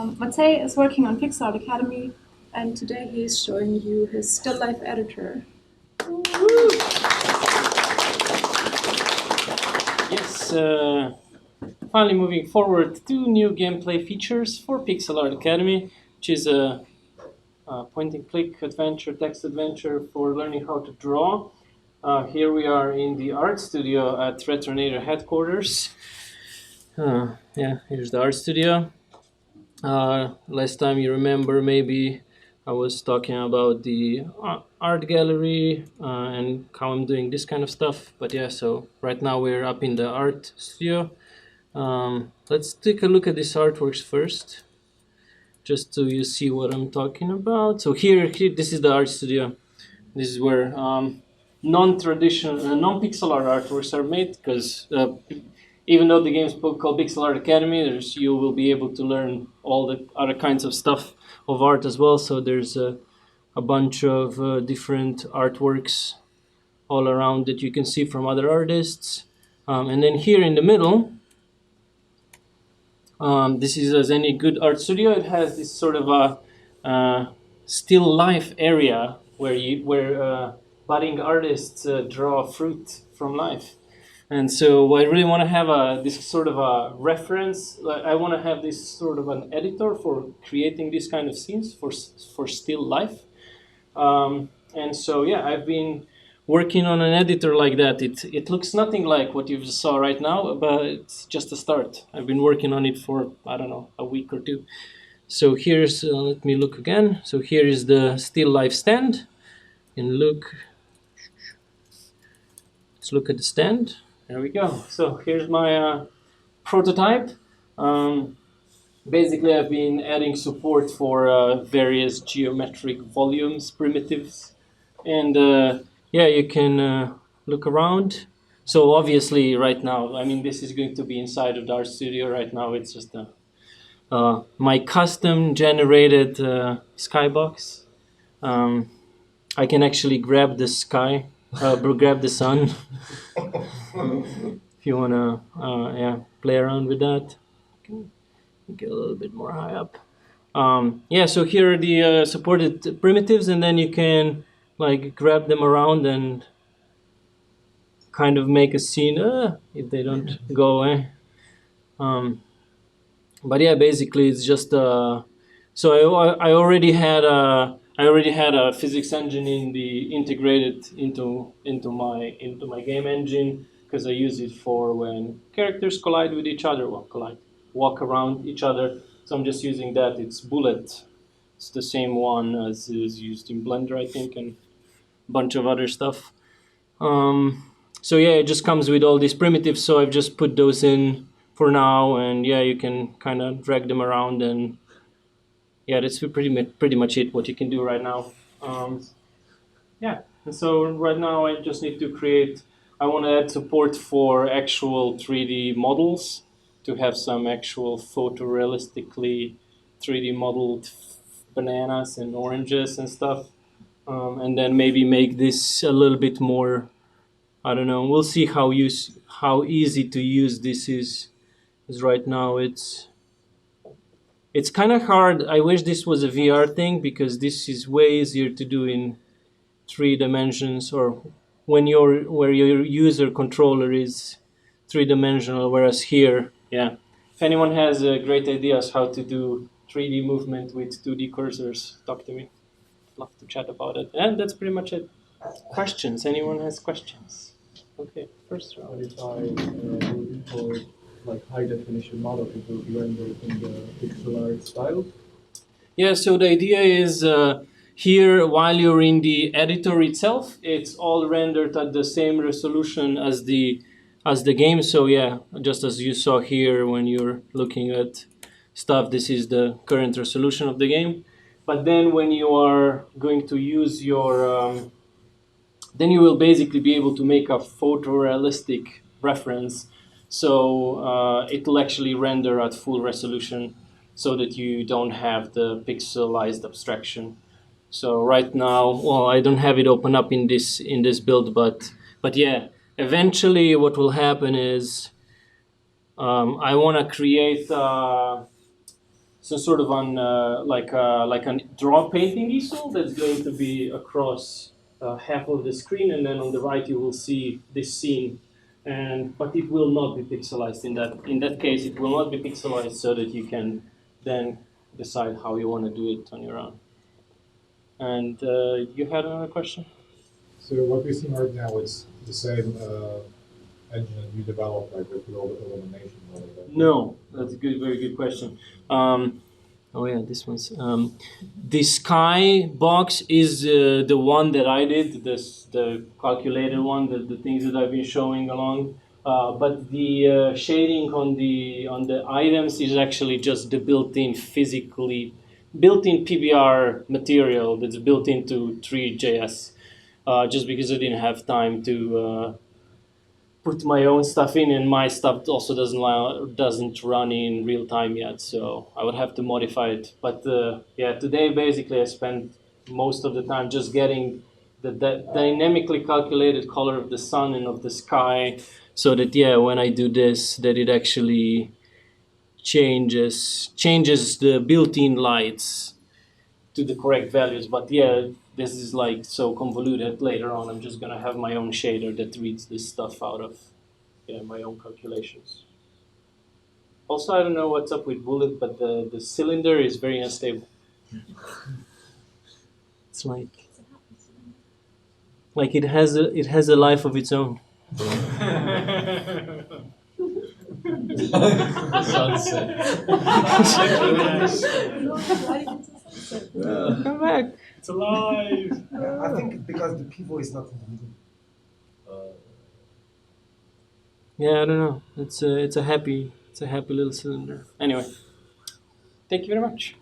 Matej is working on Pixel Academy, and today he is showing you his still life editor. Yes, finally moving forward, 2 new gameplay features for Pixel Art Academy, which is a point-and-click adventure, text adventure for learning how to draw. Here we are in the art studio at Retronator headquarters. Here's the art studio. Last time you remember, maybe I was talking about the art gallery and how I'm doing this kind of stuff. But yeah, so right now we're up in the art studio. Let's take a look at these artworks first, just so you see what I'm talking about. So here this is the art studio. This is where non-traditional, non-pixel art artworks are made, because even though the game is called Pixel Art Academy, you will be able to learn all the other kinds of stuff of art as well. So there's a bunch of different artworks all around that you can see from other artists. And then here in the middle, this is, as any good art studio, it has this sort of a still life area where budding artists draw fruit from life. And so I really want to have this sort of a reference. I want to have this sort of an editor for creating these kind of scenes for still life. And so yeah, I've been working on an editor like that. It looks nothing like what you saw right now, but it's just a start. I've been working on it for, I don't know, a week or two. So here's, let me look again. So here is the still life stand. And look, let's look at the stand. There we go. So here's my prototype. Basically, I've been adding support for various geometric volumes, primitives, and yeah, you can look around. So obviously, right now, I mean, this is going to be inside of the art studio. Right now, it's just my custom generated skybox. I can actually grab the sky, grab the sun. If you wanna, play around with that, get a little bit more high up. Yeah, so here are the supported primitives, and then you can like grab them around and kind of make a scene if they don't go away. But yeah, basically it's just so I already had a physics engine integrated into my game engine, because I use it for when characters collide with each other, walk around each other. So I'm just using that. It's Bullet. It's the same one as is used in Blender, I think, and a bunch of other stuff. So yeah, it just comes with all these primitives. So I've just put those in for now, and yeah, you can kind of drag them around, and yeah, that's pretty much it. What you can do right now. Yeah, and so right now I just need to create. I want to add support for actual 3D models, to have some actual photorealistically 3D modeled bananas and oranges and stuff, and then maybe make this a little bit more. I don't know. We'll see how easy to use this is. Because right now it's kind of hard. I wish this was a VR thing, because this is way easier to do in 3 dimensions, or where your user controller is 3-dimensional, whereas here, yeah. If anyone has great ideas how to do 3D movement with 2D cursors, talk to me. I'd love to chat about it. And that's pretty much it. Questions? Anyone has questions? Okay, first round. If I would import like high definition model, it will be rendered in the pixel art style. Yeah, so the idea is here, while you're in the editor itself, it's all rendered at the same resolution as the game. So yeah, just as you saw here when you're looking at stuff, this is the current resolution of the game. But then when you are going to use your, then you will basically be able to make a photorealistic reference. So it'll actually render at full resolution, so that you don't have the pixelized abstraction. So right now, well, I don't have it open up in this build, but yeah, eventually what will happen is I want to create some sort of on like a draw painting easel that's going to be across half of the screen, and then on the right you will see this scene. And but it will not be pixelized in that case. It will not be pixelized, so that you can then decide how you want to do it on your own. And you had another question? So what we're seeing right now is the same engine that you developed, like with all the illumination. No, that's a good, very good question. Oh yeah, this one's the sky box is the one that I did. The calculated one, the things that I've been showing along. But the shading on the items is actually just the built-in built-in PBR material that's built into 3JS. Just because I didn't have time to put my own stuff in, and my stuff also doesn't run in real time yet, so I would have to modify it. But yeah, today basically I spent most of the time just getting the dynamically calculated color of the sun and of the sky, so that yeah, when I do this, that it actually changes the built-in lights to the correct values. But yeah, this is like so convoluted. Later on, I'm just gonna have my own shader that reads this stuff out of my own calculations. Also, I don't know what's up with Bullet, but the cylinder is very unstable. It's like it has a life of its own. Sunset. Come back. It's alive. I think because the pivot is not in the middle. Yeah, I don't know. It's a happy little cylinder. Anyway, thank you very much.